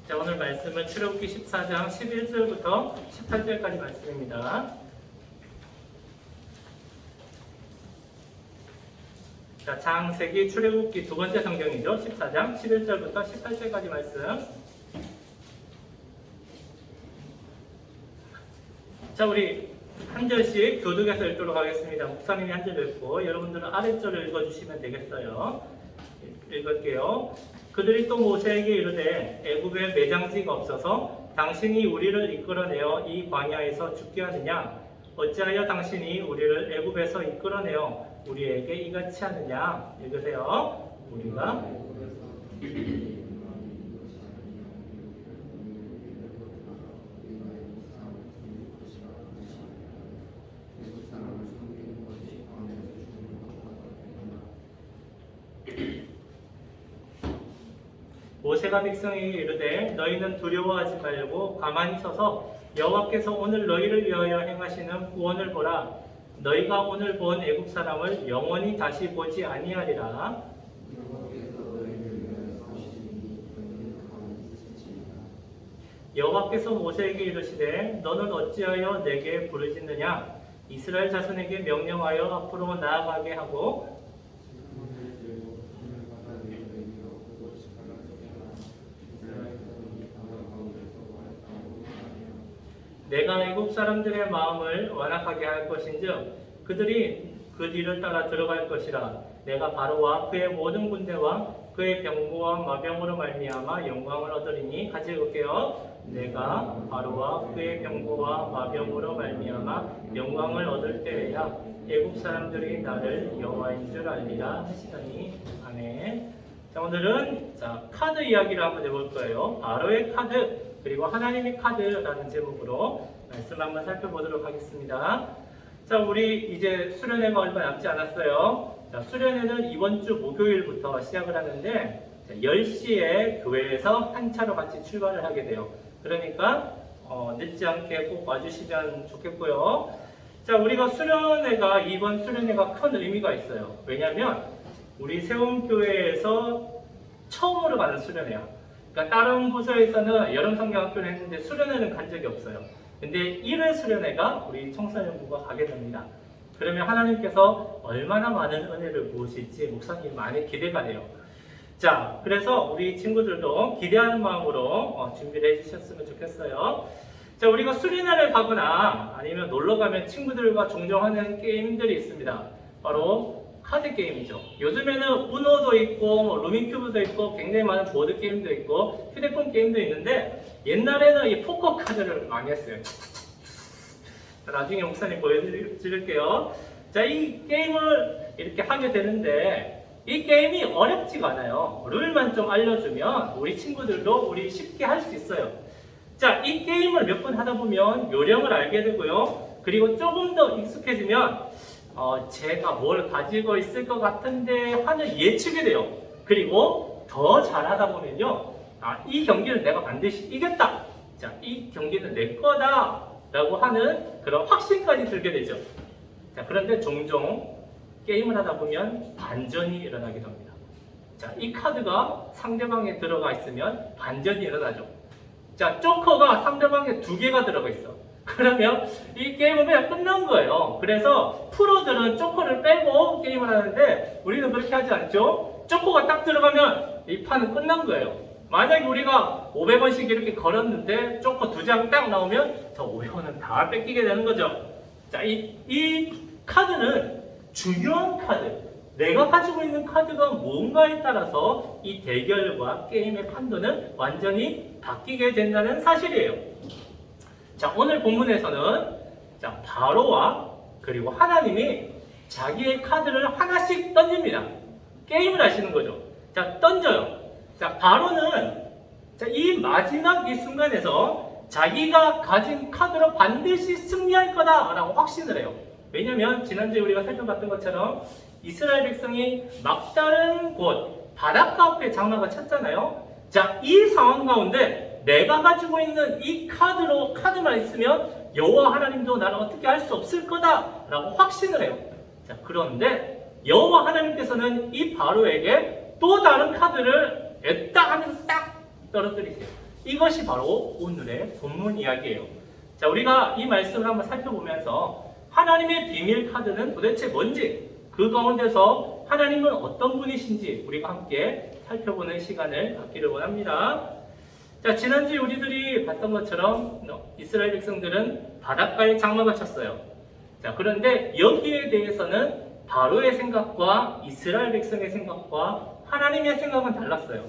자, 오늘 말씀은 출애굽기 14장 11절부터 18절까지 말씀입니다. 자, 창세기 출애굽기 두 번째 성경이죠. 14장 11절부터 18절까지 말씀. 자, 우리 한 절씩 교독해서 읽도록 하겠습니다. 목사님이 한 절 읽고 여러분들은 아랫절을 읽어주시면 되겠어요. 읽을게요. 그들이 또 모세에게 이르되 애굽에 매장지가 없어서 당신이 우리를 이끌어내어 이 광야에서 죽게 하느냐? 어찌하여 당신이 우리를 애굽에서 이끌어내어 우리에게 이같이 하느냐? 읽으세요. 우리가 모세가 백성에게 이르되 너희는 두려워하지 말고 가만히 서서 여호와께서 오늘 너희를 위하여 행하시는 구원을 보라. 너희가 오늘 본 애굽 사람을 영원히 다시 보지 아니하리라. 여호와께서 모세에게 이르시되 너는 어찌하여 내게 부르짖느냐? 이스라엘 자손에게 명령하여 앞으로 나아가게 하고 내가 애굽 사람들의 마음을 완악하게 할 것인즉 그들이 그 뒤를 따라 들어갈 것이라. 내가 바로와 그의 모든 군대와 그의 병거와 마병으로 말미암아 영광을 얻으리니. 같이 읽을게요. 내가 바로와 그의 병거와 마병으로 말미암아 영광을 얻을 때에야 애굽 사람들이 나를 여호와인 줄 알리라 하시더니. 아멘. 자, 오늘은 카드 이야기를 한번 해볼 거예요. 바로의 카드 그리고 하나님의 카드라는 제목으로 말씀 한번 살펴보도록 하겠습니다. 자, 우리 이제 수련회가 얼마 남지 않았어요. 자, 수련회는 이번 주 목요일부터 시작을 하는데 10시에 교회에서 한 차로 같이 출발을 하게 돼요. 그러니까 늦지 않게 꼭 와주시면 좋겠고요. 자, 우리가 수련회가 이번 수련회가 큰 의미가 있어요. 왜냐하면 우리 세움교회에서 처음으로 가는 수련회야. 그러니까 다른 부서에서는 여름 성경학교를 했는데 수련회는 간 적이 없어요. 근데 1회 수련회가 우리 청소년부가 가게 됩니다. 그러면 하나님께서 얼마나 많은 은혜를 부으실지 목사님 많이 기대가 돼요. 자, 그래서 우리 친구들도 기대하는 마음으로 준비를 해주셨으면 좋겠어요. 자, 우리가 수련회를 가거나 아니면 놀러 가면 친구들과 종종 하는 게임들이 있습니다. 바로 카드 게임이죠. 요즘에는 우노도 있고 루미큐브도 있고 굉장히 많은 보드 게임도 있고 휴대폰 게임도 있는데 옛날에는 이 포커 카드를 많이 했어요. 나중에 목사님 보여드릴게요. 자, 이 게임을 이렇게 하게 되는데 이 게임이 어렵지가 않아요. 룰만 좀 알려주면 우리 친구들도 우리 쉽게 할 수 있어요. 자, 이 게임을 몇 번 하다 보면 요령을 알게 되고요. 그리고 조금 더 익숙해지면 제가 뭘 가지고 있을 것 같은데 하는 예측이 돼요. 그리고 더 잘하다 보면요. 이 경기는 내가 반드시 이겼다. 자, 이 경기는 내 거다. 라고 하는 그런 확신까지 들게 되죠. 자, 그런데 종종 게임을 하다 보면 반전이 일어나기도 합니다. 자, 이 카드가 상대방에 들어가 있으면 반전이 일어나죠. 자, 조커가 상대방에 2개가 들어가 있어. 그러면 이 게임은 그냥 끝난 거예요. 그래서 프로들은 조커를 빼고 게임을 하는데 우리는 그렇게 하지 않죠. 조커가 딱 들어가면 이 판은 끝난 거예요. 만약에 우리가 500원씩 이렇게 걸었는데 조커 2장 딱 나오면 저 500원은 다 뺏기게 되는 거죠. 자, 이 카드는 중요한 카드. 내가 가지고 있는 카드가 뭔가에 따라서 이 대결과 게임의 판도는 완전히 바뀌게 된다는 사실이에요. 자, 오늘 본문에서는 바로와 그리고 하나님이 자기의 카드를 하나씩 던집니다. 게임을 하시는 거죠. 자, 던져요. 자, 바로는 이 마지막 이 순간에서 자기가 가진 카드로 반드시 승리할 거다라고 확신을 해요. 왜냐면 지난주에 우리가 살펴봤던 것처럼 이스라엘 백성이 막다른 곳 바닷가 앞에 장막을 쳤잖아요. 자, 이 상황 가운데 내가 가지고 있는 이 카드만 있으면 여호와 하나님도 나를 어떻게 할 수 없을 거다라고 확신을 해요. 자, 그런데 여호와 하나님께서는 이 바로에게 또 다른 카드를 냈다 하면서 딱 떨어뜨리세요. 이것이 바로 오늘의 본문 이야기예요. 자, 우리가 이 말씀을 한번 살펴보면서 하나님의 비밀 카드는 도대체 뭔지, 그 가운데서 하나님은 어떤 분이신지 우리가 함께 살펴보는 시간을 갖기를 원합니다. 자, 지난주에 우리들이 봤던 것처럼 이스라엘 백성들은 바닷가에 장막을 쳤어요. 자, 그런데 여기에 대해서는 바로의 생각과 이스라엘 백성의 생각과 하나님의 생각은 달랐어요.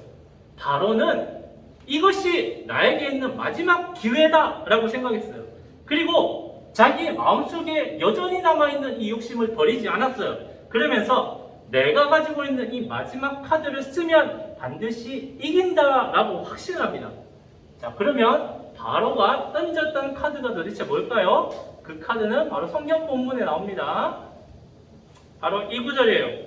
바로는 이것이 나에게 있는 마지막 기회다라고 생각했어요. 그리고 자기의 마음속에 여전히 남아있는 이 욕심을 버리지 않았어요. 그러면서 내가 가지고 있는 이 마지막 카드를 쓰면 반드시 이긴다라고 확신합니다. 자, 그러면 바로가 던졌던 카드가 도대체 뭘까요? 그 카드는 바로 성경 본문에 나옵니다. 바로 이 구절이에요.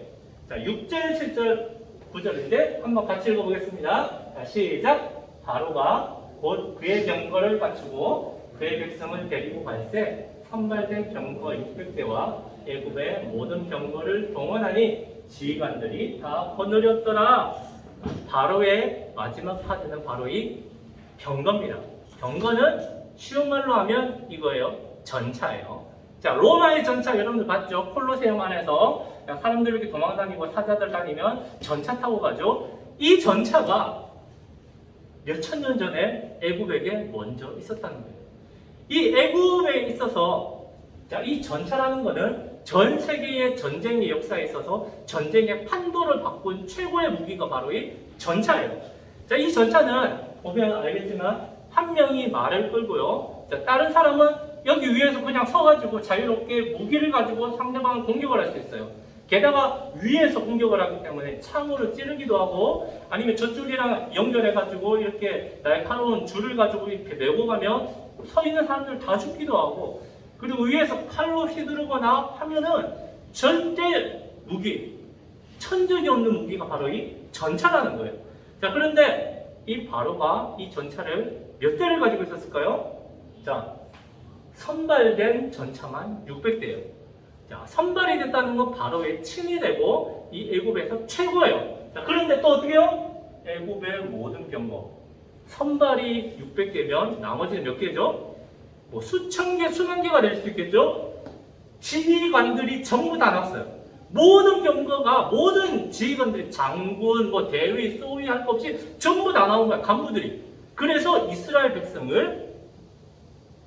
자, 6절, 7절, 9절인데 한번 같이 읽어보겠습니다. 자, 시작! 바로가 곧 그의 병거를 갖추고 그의 백성을 데리고 갈새 선발된 병거 600대와 애굽의 모든 병거를 동원하니 지휘관들이 다 거느렸더라. 바로의 마지막 카드는 바로 이 병거입니다. 병거는 쉬운 말로 하면 이거예요. 전차예요. 자, 로마의 전차 여러분들 봤죠? 콜로세움 안에서 사람들 이렇게 도망다니고 사자들 다니면 전차 타고 가죠. 이 전차가 몇천 년 전에 애굽에게 먼저 있었다는 거예요. 이 애굽에 있어서 자, 이 전차라는 것은 전 세계의 전쟁의 역사에 있어서 전쟁의 판도를 바꾼 최고의 무기가 바로 이 전차예요. 자, 이 전차는 보면 알겠지만 한 명이 말을 끌고요. 자, 다른 사람은 여기 위에서 그냥 서가지고 자유롭게 무기를 가지고 상대방을 공격을 할 수 있어요. 게다가 위에서 공격을 하기 때문에 창으로 찌르기도 하고 아니면 저쪽이랑 연결해가지고 이렇게 날카로운 줄을 가지고 이렇게 메고 가면 서 있는 사람들 다 죽기도 하고 그리고 위에서 칼로 휘두르거나 하면은 절대 무기, 천적이 없는 무기가 바로 이 전차라는 거예요. 자, 그런데 이 바로가 이 전차를 몇 대를 가지고 있었을까요? 자, 선발된 전차만 600대예요. 자, 선발이 됐다는 건 바로의 친이 되고 이 애굽에서 최고예요. 자, 그런데 또 어떻게 해요? 애굽의 모든 병거 선발이 600개면 나머지는 몇 개죠? 뭐 수천 개, 수만 개가 될 수 있겠죠? 지휘관들이 전부 다 났어요. 모든 병거가 모든 지휘관들이 장군, 뭐 대위, 소위 할 것 없이 전부 다 나온 거야. 간부들이. 그래서 이스라엘 백성을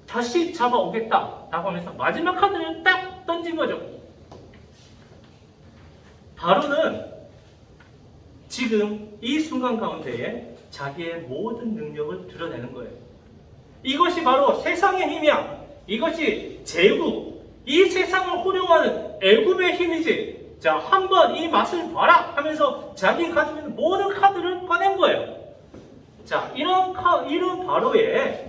다시 잡아오겠다라고 하면서 마지막 카드를 딱 던진 거죠. 바로는 지금 이 순간 가운데에 자기의 모든 능력을 드러내는 거예요. 이것이 바로 세상의 힘이야. 이것이 제국, 이 세상을 호령하는 애굽의 힘이지. 자, 한번 이 맛을 봐라 하면서 자기 가지고 있는 모든 카드를 꺼낸 거예요. 자, 이런 바로의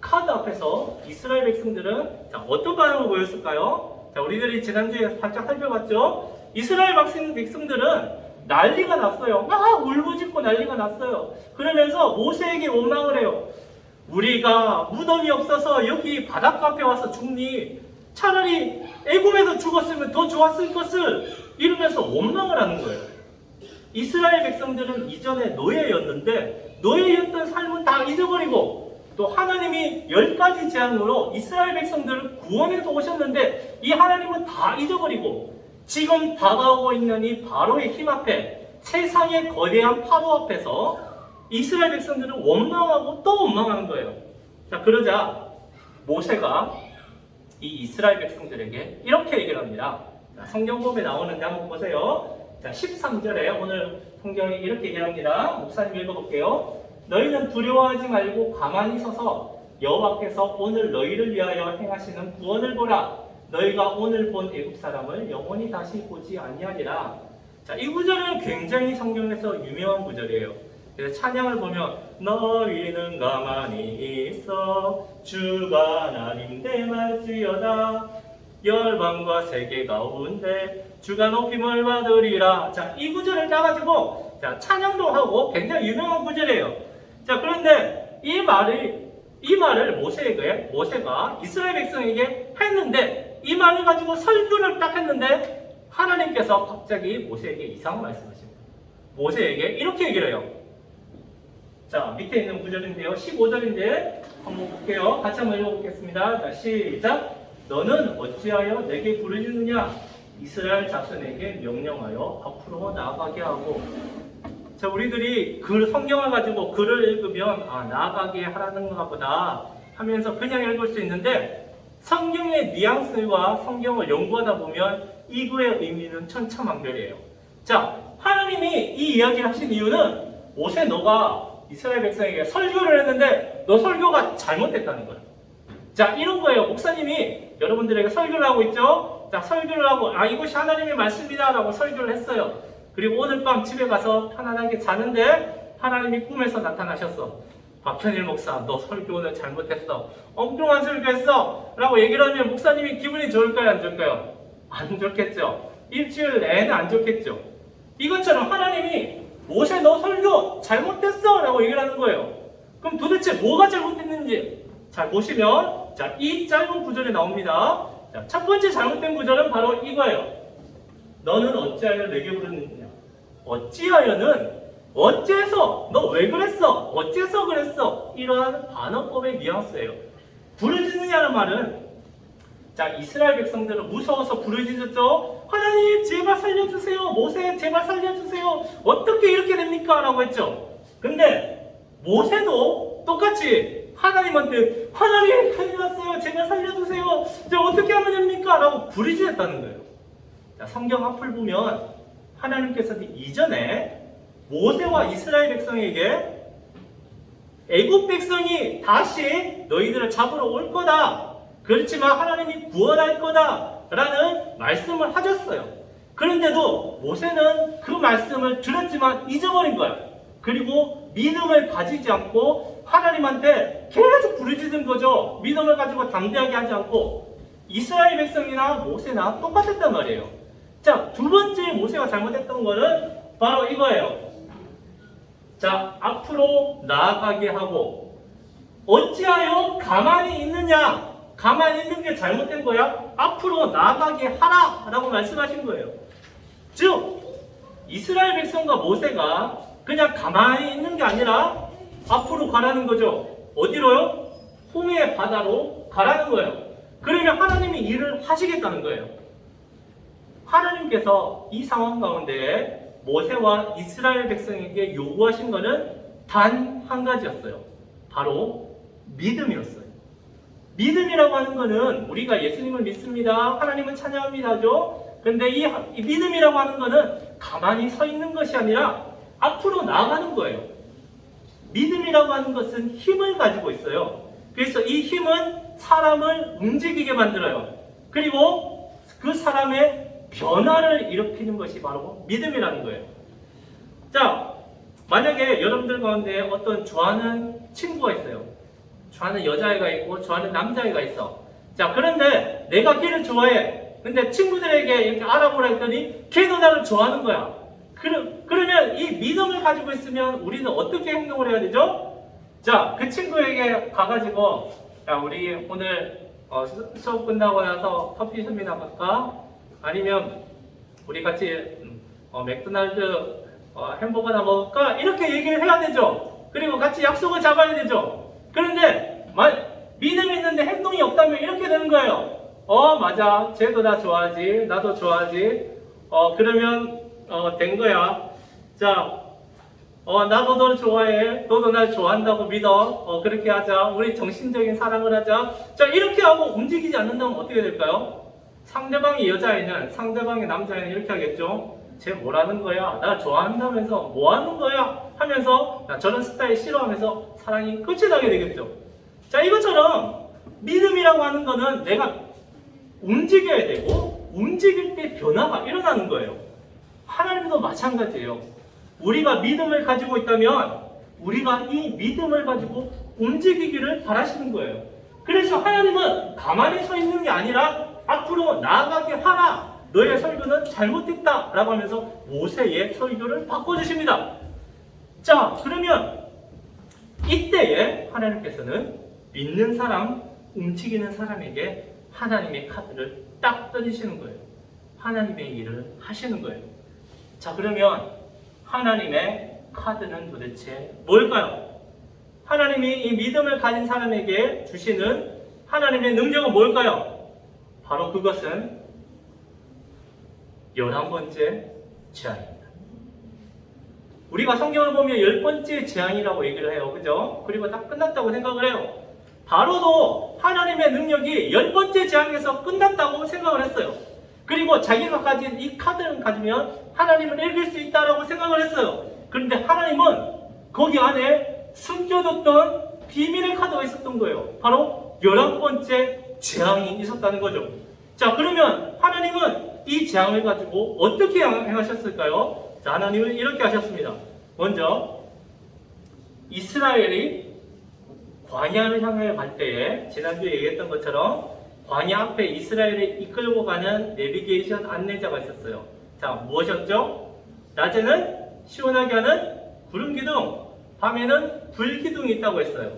카드 앞에서 이스라엘 백성들은 자, 어떤 반응을 보였을까요? 자, 우리들이 지난주에 살짝 살펴봤죠? 이스라엘 백성들은 난리가 났어요. 막 울부짖고 난리가 났어요. 그러면서 모세에게 원망을 해요. 우리가 무덤이 없어서 여기 바닷가 앞에 와서 죽니? 차라리 애굽에서 죽었으면 더 좋았을 것을 이러면서 원망을 하는 거예요. 이스라엘 백성들은 이전에 노예였는데 노예였던 삶은 다 잊어버리고 또 하나님이 10가지 재앙으로 이스라엘 백성들을 구원해서 오셨는데 이 하나님은 다 잊어버리고 지금 다가오고 있는 이 바로의 힘 앞에 세상의 거대한 파도 앞에서 이스라엘 백성들은 원망하고 또 원망하는 거예요. 자, 그러자 모세가 이 이스라엘 백성들에게 이렇게 얘기를 합니다. 자, 성경법에 나오는데 한번 보세요. 자, 13절에 오늘 성경이 이렇게 얘기를 합니다. 목사님 읽어볼게요. 너희는 두려워하지 말고 가만히 서서 여호와께서 오늘 너희를 위하여 행하시는 구원을 보라. 너희가 오늘 본 애굽 사람을 영원히 다시 보지 아니하리라. 자, 이 구절은 굉장히 성경에서 유명한 구절이에요. 그래서 찬양을 보면 너희는 가만히 있어 주가 하나님 대말지어다 열방과 세계 가운데 주가 높임을 받으리라. 자, 이 구절을 따가지고 자, 찬양도 하고 굉장히 유명한 구절이에요. 자, 그런데 이 말을 모세가 이스라엘 백성에게 했는데 이 말을 가지고 설교를 딱 했는데 하나님께서 갑자기 모세에게 이상한 말씀하십니다. 모세에게 이렇게 얘기를 해요. 자, 밑에 있는 구절인데요. 15절인데 한번 볼게요. 같이 한번 읽어보겠습니다. 자, 시작. 너는 어찌하여 내게 부르짖느냐? 이스라엘 자손에게 명령하여 앞으로 나아가게 하고. 자, 우리들이 성경을 가지고 글을 읽으면 나아가게 하라는 건가 보다 하면서 그냥 읽을 수 있는데, 성경의 뉘앙스와 성경을 연구하다 보면 이 구의 의미는 천차만별이에요. 자, 하나님이 이 이야기를 하신 이유는 모세 너가 이스라엘 백성에게 설교를 했는데 너 설교가 잘못됐다는 거예요. 자, 이런 거예요. 목사님이 여러분들에게 설교를 하고 있죠. 자, 설교를 하고 이것이 하나님의 말씀이다 라고 설교를 했어요. 그리고 오늘 밤 집에 가서 편안하게 자는데 하나님이 꿈에서 나타나셨어. 박현일 목사, 너 설교 오늘 잘못했어. 엉뚱한 설교했어 라고 얘기를 하면 목사님이 기분이 좋을까요? 안 좋을까요? 안 좋겠죠. 일주일 내내 안 좋겠죠. 이것처럼 하나님이 모세 너 설교 잘못했어 라고 얘기를 하는 거예요. 그럼 도대체 뭐가 잘못됐는지 잘 보시면, 자, 이 짧은 구절이 나옵니다. 자, 첫 번째 잘못된 구절은 바로 이거예요. 너는 어찌하여 내게 부르느냐? 어찌하여는 어째서, 너 왜 그랬어? 어째서 그랬어? 이러한 반어법의 뉘앙스예요. 부르짖느냐는 말은, 자, 이스라엘 백성들은 무서워서 부르짖었죠. 하나님 제발 살려주세요. 모세 제발 살려주세요. 어떻게 이렇게 됩니까? 라고 했죠. 근데 모세도 똑같이 하나님한테 하나님 큰일 났어요. 제발 살려주세요. 이제 어떻게 하면 됩니까? 라고 부르짖었다는 거예요. 자, 성경 앞을 보면 하나님께서는 이전에 모세와 이스라엘 백성에게 애굽 백성이 다시 너희들을 잡으러 올 거다. 그렇지만 하나님이 구원할 거다라는 말씀을 하셨어요. 그런데도 모세는 그 말씀을 들었지만 잊어버린 거야. 그리고 믿음을 가지지 않고 하나님한테 계속 부르짖은 거죠. 믿음을 가지고 담대하게 하지 않고. 이스라엘 백성이나 모세나 똑같았단 말이에요. 자, 두 번째 모세가 잘못했던 거는 바로 이거예요. 자, 앞으로 나아가게 하고. 어찌하여 가만히 있느냐? 가만히 있는 게 잘못된 거야? 앞으로 나아가게 하라! 라고 말씀하신 거예요. 즉, 이스라엘 백성과 모세가 그냥 가만히 있는 게 아니라 앞으로 가라는 거죠. 어디로요? 홍해 바다로 가라는 거예요. 그러면 하나님이 일을 하시겠다는 거예요. 하나님께서 이 상황 가운데 모세와 이스라엘 백성에게 요구하신 것은 단 한 가지였어요. 바로 믿음이었어요. 믿음이라고 하는 것은 우리가 예수님을 믿습니다. 하나님은 찬양합니다죠. 그런데 이 믿음이라고 하는 것은 가만히 서 있는 것이 아니라 앞으로 나아가는 거예요. 믿음이라고 하는 것은 힘을 가지고 있어요. 그래서 이 힘은 사람을 움직이게 만들어요. 그리고 그 사람의 변화를 일으키는 것이 바로 믿음이라는 거예요. 자, 만약에 여러분들 가운데 어떤 좋아하는 친구가 있어요. 좋아하는 여자애가 있고 좋아하는 남자애가 있어. 자, 그런데 내가 걔를 좋아해. 근데 친구들에게 이렇게 알아보라 했더니 걔도 나를 좋아하는 거야. 그러면 이 믿음을 가지고 있으면 우리는 어떻게 행동을 해야 되죠? 자, 그 친구에게 가가지고 야, 우리 오늘 수업 끝나고 나서 커피숍이나 갈까? 아니면 우리 같이 맥도날드 햄버거나 먹을까? 이렇게 얘기를 해야 되죠. 그리고 같이 약속을 잡아야 되죠. 그런데 믿음이 있는데 행동이 없다면 이렇게 되는 거예요. 맞아. 쟤도 나 좋아하지. 나도 좋아하지. 그러면 된 거야. 자, 나도 널 좋아해. 너도 날 좋아한다고 믿어. 그렇게 하자. 우리 정신적인 사랑을 하자. 자, 이렇게 하고 움직이지 않는다면 어떻게 될까요? 상대방이 여자애는 상대방의 남자애는 이렇게 하겠죠. 쟤 뭐라는 거야? 나 좋아한다면서 뭐 하는 거야? 하면서 나 저런 스타일 싫어하면서 사랑이 끝이 나게 되겠죠. 자, 이것처럼 믿음이라고 하는 거는 내가 움직여야 되고 움직일 때 변화가 일어나는 거예요. 하나님도 마찬가지예요. 우리가 믿음을 가지고 있다면 우리가 이 믿음을 가지고 움직이기를 바라시는 거예요. 그래서 하나님은 가만히 서 있는 게 아니라 앞으로 나아가게 하라. 너의 설교는 잘못됐다 라고 하면서 모세의 설교를 바꿔주십니다. 자, 그러면 이때에 하나님께서는 믿는 사람, 움직이는 사람에게 하나님의 카드를 딱 던지시는 거예요. 하나님의 일을 하시는 거예요. 자, 그러면 하나님의 카드는 도대체 뭘까요? 하나님이 이 믿음을 가진 사람에게 주시는 하나님의 능력은 뭘까요? 바로 그것은 11번째 재앙입니다. 우리가 성경을 보면 10번째 재앙이라고 얘기를 해요. 그죠? 그리고 다 끝났다고 생각을 해요. 바로도 하나님의 능력이 10번째 재앙에서 끝났다고 생각을 했어요. 그리고 자기가 가진 이 카드를 가지면 하나님을 이길 수 있다고 생각을 했어요. 그런데 하나님은 거기 안에 숨겨뒀던 비밀의 카드가 있었던 거예요. 바로 11번째 재앙이 있었다는 거죠. 자, 그러면 하나님은 이 재앙을 가지고 어떻게 행하셨을까요? 자, 하나님은 이렇게 하셨습니다. 먼저 이스라엘이 광야를 향해 갈 때에 지난주에 얘기했던 것처럼 광야 앞에 이스라엘을 이끌고 가는 내비게이션 안내자가 있었어요. 자, 무엇이었죠? 낮에는 시원하게 하는 구름기둥, 밤에는 불기둥이 있다고 했어요.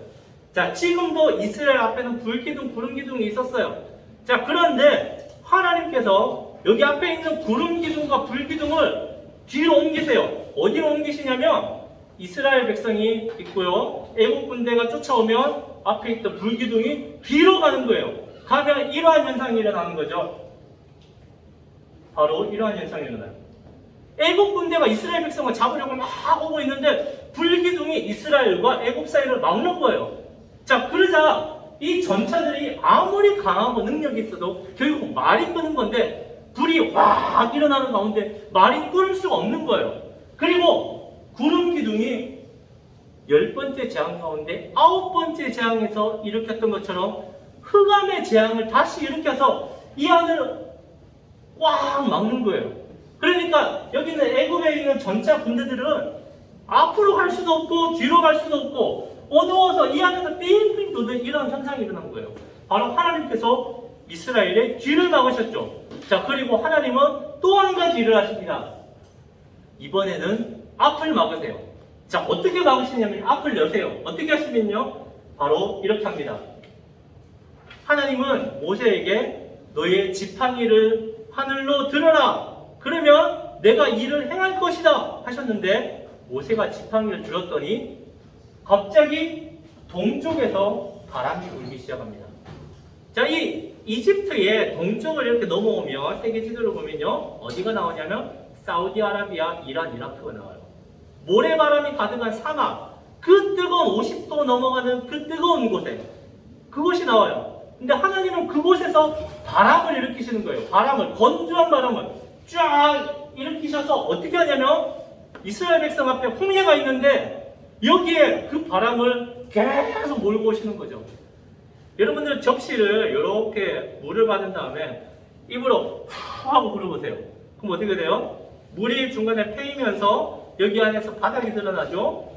자, 지금도 이스라엘 앞에는 불기둥, 구름기둥이 있었어요. 자, 그런데 하나님께서 여기 앞에 있는 구름기둥과 불기둥을 뒤로 옮기세요. 어디로 옮기시냐면 이스라엘 백성이 있고요. 애국 군대가 쫓아오면 앞에 있던 불기둥이 뒤로 가는 거예요. 가면 이러한 현상이 일어나는 거죠. 바로 이러한 현상이 일어나요. 애국 군대가 이스라엘 백성을 잡으려고 막 오고 있는데 불기둥이 이스라엘과 애국 사이를 막는 거예요. 자, 그러자 이 전차들이 아무리 강하고 능력이 있어도 결국 말이 끄는 건데 불이 확 일어나는 가운데 말이 끊을 수가 없는 거예요. 그리고 구름기둥이 10번째 재앙 가운데 9번째 재앙에서 일으켰던 것처럼 흑암의 재앙을 다시 일으켜서 이 안을 꽉 막는 거예요. 그러니까 여기는 애굽에 있는 전차 군대들은 앞으로 갈 수도 없고 뒤로 갈 수도 없고 어두워서 이 안에서 빙빙 도는 이런 현상이 일어난 거예요. 바로 하나님께서 이스라엘의 뒤를 막으셨죠. 자, 그리고 하나님은 또 한 가지 일을 하십니다. 이번에는 앞을 막으세요. 자, 어떻게 막으시냐면 앞을 여세요. 어떻게 하시면요? 바로 이렇게 합니다. 하나님은 모세에게 너의 지팡이를 하늘로 들어라. 그러면 내가 일을 행할 것이다 하셨는데 모세가 지팡이를 들었더니 갑자기 동쪽에서 바람이 불기 시작합니다. 자, 이 이집트의 동쪽을 이렇게 넘어오면 세계 지도를 보면요, 어디가 나오냐면 사우디아라비아, 이란, 이라크가 나와요. 모래바람이 가득한 사막, 그 뜨거운 50도 넘어가는 그 뜨거운 곳에 그곳이 나와요. 근데 하나님은 그곳에서 바람을 일으키시는 거예요. 바람을, 건조한 바람을 쫙 일으키셔서 어떻게 하냐면 이스라엘 백성 앞에 홍해가 있는데 여기에 그 바람을 계속 몰고 오시는 거죠. 여러분들 접시를 이렇게 물을 받은 다음에 입으로 하고 불어보세요. 그럼 어떻게 돼요? 물이 중간에 패이면서 여기 안에서 바닥이 드러나죠.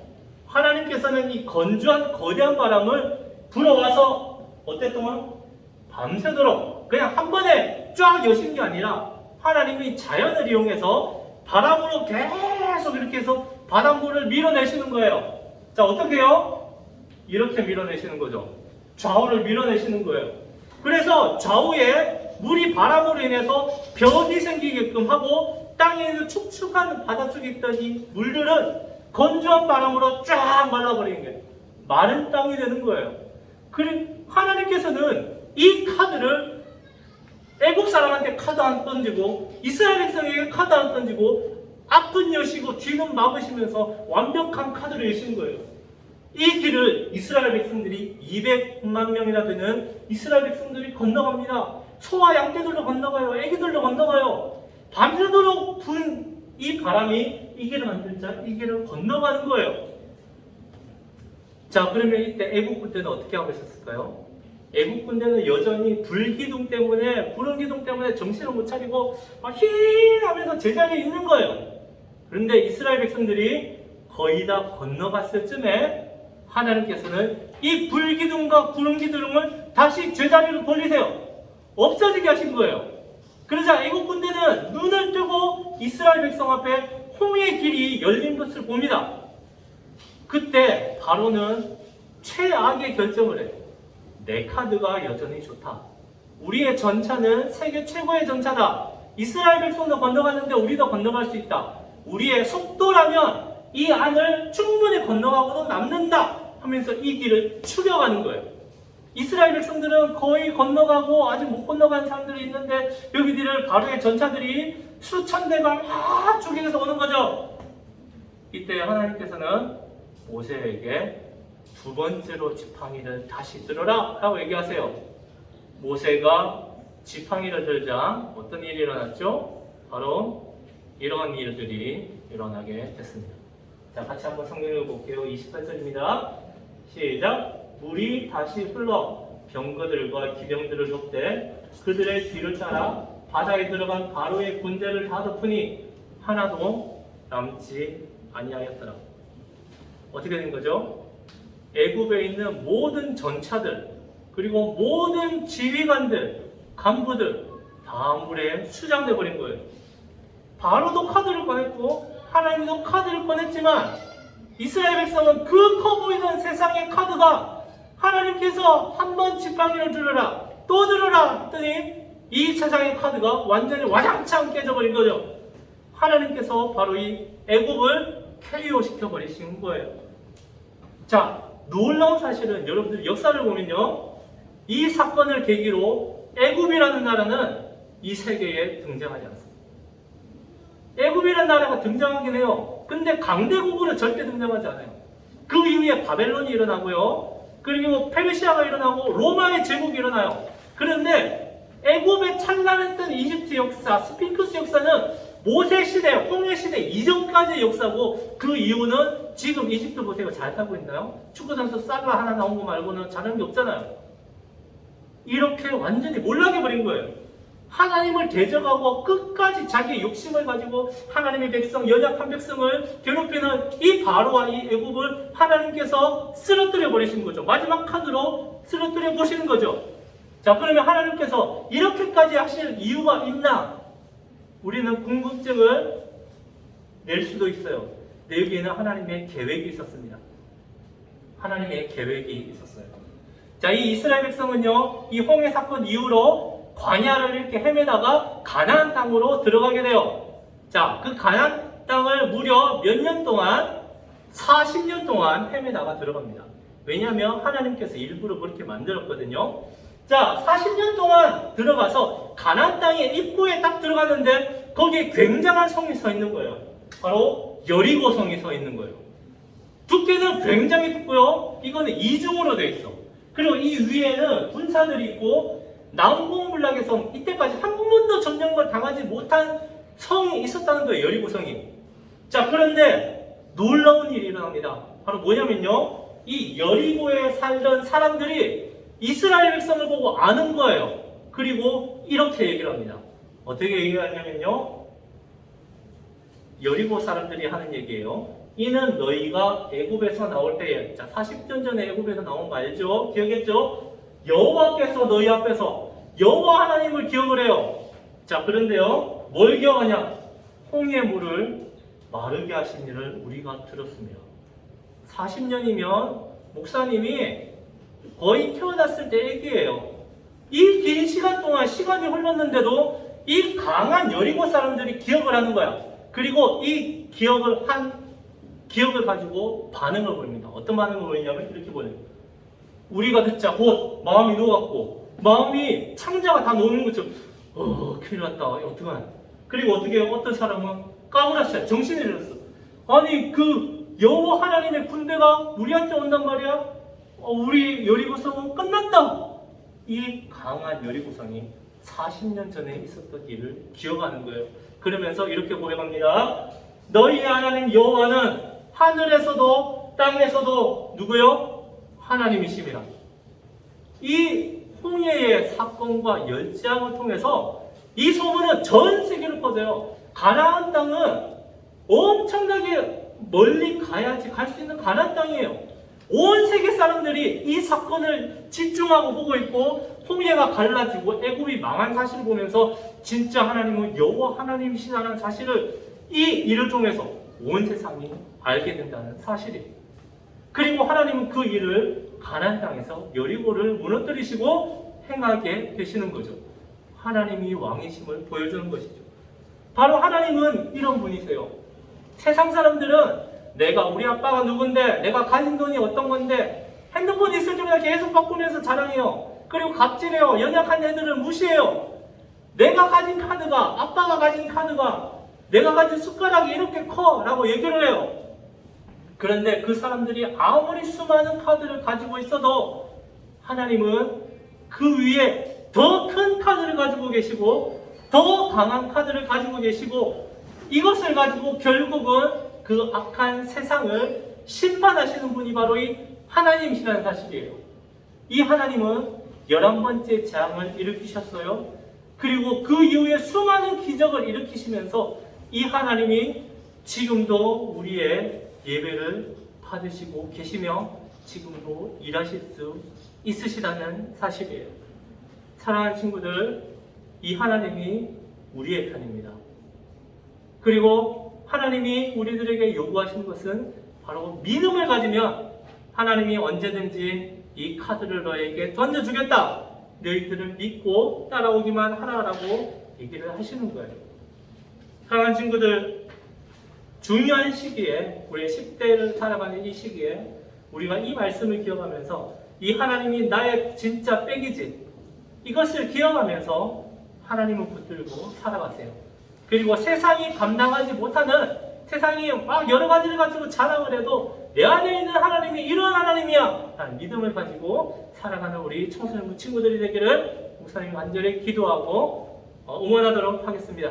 하나님께서는 이 건조한 거대한 바람을 불어와서 어때 동안? 밤새도록 그냥 한 번에 쫙 여신 게 아니라 하나님이 자연을 이용해서 바람으로 계속 이렇게 해서 바닷물을 밀어내시는 거예요. 자, 어떻게 해요? 이렇게 밀어내시는 거죠. 좌우를 밀어내시는 거예요. 그래서 좌우에 물이 바람으로 인해서 벽이 생기게끔 하고 땅에 있는 축축한 바닷속에 있던 이 물들은 건조한 바람으로 쫙 말라버리는 거예요. 마른 땅이 되는 거예요. 그리고 하나님께서는 이 카드를 애국 사람한테 카드 안 던지고 이스라엘 백성에게 카드 안 던지고 앞은 여시고 뒤는 막으시면서 완벽한 카드를 여시는 거예요. 이 길을 이스라엘 백성들이 200만 명이나 되는 이스라엘 백성들이 건너갑니다. 소와 양떼들도 건너가요. 애기들도 건너가요. 밤새도록 분 이 바람이 이 길을 만들자 이 길을 건너가는 거예요. 자, 그러면 이때 애국 군대는 어떻게 하고 있었을까요? 애국 군대는 여전히 불기둥 때문에 구름기둥 때문에 정신을 못 차리고 막 힐하면서 제자리에 있는 거예요. 그런데 이스라엘 백성들이 거의 다 건너갔을 쯤에 하나님께서는 이 불기둥과 구름기둥을 다시 제자리로 돌리세요. 없어지게 하신 거예요. 그러자 애국 군대는 눈을 뜨고 이스라엘 백성 앞에 홍해의 길이 열린 것을 봅니다. 그때 바로는 최악의 결정을 해요. 내 카드가 여전히 좋다. 우리의 전차는 세계 최고의 전차다. 이스라엘 백성도 건너갔는데 우리도 건너갈 수 있다. 우리의 속도라면 이 안을 충분히 건너가고도 남는다 하면서 이 길을 추격하는 거예요. 이스라엘 백성들은 거의 건너가고 아직 못 건너간 사람들이 있는데 여기들을 바로의 전차들이 수천 대가 막 추격해서 오는 거죠. 이때 하나님께서는 모세에게 두 번째로 지팡이를 다시 들어라 라고 얘기하세요. 모세가 지팡이를 들자 어떤 일이 일어났죠? 바로 이러한 일들이 일어나게 됐습니다. 자, 같이 한번 성경을 볼게요. 28절입니다. 시작. 물이 다시 흘러 병거들과 기병들을 돕되 그들의 뒤를 따라 바다에 들어간 바로의 군대를 다 덮으니 하나도 남지 아니하였더라. 어떻게 된 거죠? 애굽에 있는 모든 전차들 그리고 모든 지휘관들, 간부들 다 물에 수장돼 버린 거예요. 바로도 카드를 꺼냈고 하나님도 카드를 꺼냈지만 이스라엘 백성은 그 커 보이는 세상의 카드가 하나님께서 한 번 지팡이를 들어라 또 들어라 했더니 이 세상의 카드가 완전히 와장창 깨져버린 거죠. 하나님께서 바로 이 애굽을 KO 시켜버리신 거예요. 자, 놀라운 사실은 여러분들 역사를 보면요, 이 사건을 계기로 애굽이라는 나라는 이 세계에 등장하지 않습니다. 애굽이라는 나라가 등장하긴 해요. 근데 강대국으로 절대 등장하지 않아요. 그 이후에 바벨론이 일어나고요, 그리고 페르시아가 일어나고 로마의 제국이 일어나요. 그런데 애굽에 찬란했던 이집트 역사, 스핑크스 역사는 모세 시대, 홍해 시대 이전까지의 역사고, 그 이유는 지금 이집트 보세요. 잘 살고 있나요? 축구선수 살라 하나 나온 거 말고는 잘하는 게 없잖아요. 이렇게 완전히 몰락해 버린 거예요. 하나님을 대적하고 끝까지 자기의 욕심을 가지고 하나님의 백성, 연약한 백성을 괴롭히는 이 바로와 이 애굽을 하나님께서 쓰러뜨려 버리신 거죠. 마지막 칸으로 쓰러뜨려 보시는 거죠. 자, 그러면 하나님께서 이렇게까지 하실 이유가 있나? 우리는 궁금증을 낼 수도 있어요. 근데 여기에는 하나님의 계획이 있었습니다. 하나님의 계획이 있었어요. 자, 이 이스라엘 백성은요, 이 홍해 사건 이후로 광야를 이렇게 헤매다가 가나안 땅으로 들어가게 돼요. 자, 그 가나안 땅을 무려 몇 년 동안, 40년 동안 헤매다가 들어갑니다. 왜냐하면 하나님께서 일부러 그렇게 만들었거든요. 자, 40년 동안 들어가서 가나안 땅의 입구에 딱 들어갔는데 거기에 굉장한 성이 서 있는 거예요. 바로 여리고 성이 서 있는 거예요. 두께는 굉장히 굵고요. 이거는 이중으로 되어 있어. 그리고 이 위에는 군사들이 있고 남궁불락의 성, 이때까지 한 번도 점령을 당하지 못한 성이 있었다는 거예요. 여리고 성이. 자, 그런데 놀라운 일이 일어납니다. 바로 뭐냐면요, 이 여리고에 살던 사람들이 이스라엘 백성을 보고 아는 거예요. 그리고 이렇게 얘기를 합니다. 어떻게 얘기하냐면요, 여리고 사람들이 하는 얘기예요. 이는 너희가 애굽에서 나올 때에, 자, 40년 전에 애굽에서 나온 거 알죠? 기억했죠? 여호와께서 너희 앞에서 여호와 하나님을 기억을 해요. 자, 그런데요, 뭘 기억하냐? 홍해 물을 마르게 하신 일을 우리가 들었습니다. 40년이면 목사님이 거의 태어났을 때 애기예요. 이 긴 시간 동안 시간이 흘렀는데도 이 강한 여리고 사람들이 기억을 하는 거야. 그리고 이 기억을 가지고 반응을 보입니다. 어떤 반응을 보이냐면 이렇게 보여요. 우리가 듣자 곧 마음이 녹았고, 마음이 창자가 다 녹는 것처럼 큰일 났다, 어떡하나. 그리고 어떻게 해요? 어떤 사람은 까무라치야, 정신이 잃었어. 아니, 그 여호와 하나님의 군대가 우리한테 온단 말이야? 우리 여리고성은 끝났다. 이 강한 여리고성이 40년 전에 있었던 일을 기억하는 거예요. 그러면서 이렇게 고백합니다. 너희의 하나님 여호와는 하늘에서도 땅에서도 누구요? 하나님이십니다. 이 홍해의 사건과 열지함을 통해서 이 소문은 전 세계로 퍼져요. 가나안 땅은 엄청나게 멀리 가야지 갈 수 있는 가나안 땅이에요. 온 세계 사람들이 이 사건을 집중하고 보고 있고, 홍해가 갈라지고 애굽이 망한 사실을 보면서 진짜 하나님은 여호와 하나님이시라는 사실을 이 일을 통해서 온 세상이 알게 된다는 사실이에요. 그리고 하나님은 그 일을 가나안 땅에서 여리고를 무너뜨리시고 행하게 되시는 거죠. 하나님이 왕이심을 보여주는 것이죠. 바로 하나님은 이런 분이세요. 세상 사람들은 내가 우리 아빠가 누군데, 내가 가진 돈이 어떤 건데, 핸드폰 있을 때마다 계속 바꾸면서 자랑해요. 그리고 갑질해요. 연약한 애들을 무시해요. 내가 가진 카드가, 아빠가 가진 카드가, 내가 가진 숟가락이 이렇게 커 라고 얘기를 해요. 그런데 그 사람들이 아무리 수많은 카드를 가지고 있어도 하나님은 그 위에 더 큰 카드를 가지고 계시고 더 강한 카드를 가지고 계시고 이것을 가지고 결국은 그 악한 세상을 심판하시는 분이 바로 이 하나님이시라는 사실이에요. 이 하나님은 11번째 재앙을 일으키셨어요. 그리고 그 이후에 수많은 기적을 일으키시면서 이 하나님이 지금도 우리의 예배를 받으시고 계시며 지금도 일하실 수 있으시다는 사실이에요. 사랑하는 친구들, 이 하나님이 우리의 편입니다. 그리고 하나님이 우리들에게 요구하시는 것은 바로 믿음을 가지면 하나님이 언제든지 이 카드를 너에게 던져주겠다. 너희들을 믿고 따라오기만 하라라고 얘기를 하시는 거예요. 사랑하는 친구들, 중요한 시기에, 우리 10대를 살아가는 이 시기에 우리가 이 말씀을 기억하면서 이 하나님이 나의 진짜 백이지, 이것을 기억하면서 하나님을 붙들고 살아가세요. 그리고 세상이 감당하지 못하는, 세상이 막 여러 가지를 가지고 자랑을 해도 내 안에 있는 하나님이 이런 하나님이야 라는 믿음을 가지고 살아가는 우리 청소년 친구들이 되기를 목사님이 간절히 기도하고 응원하도록 하겠습니다.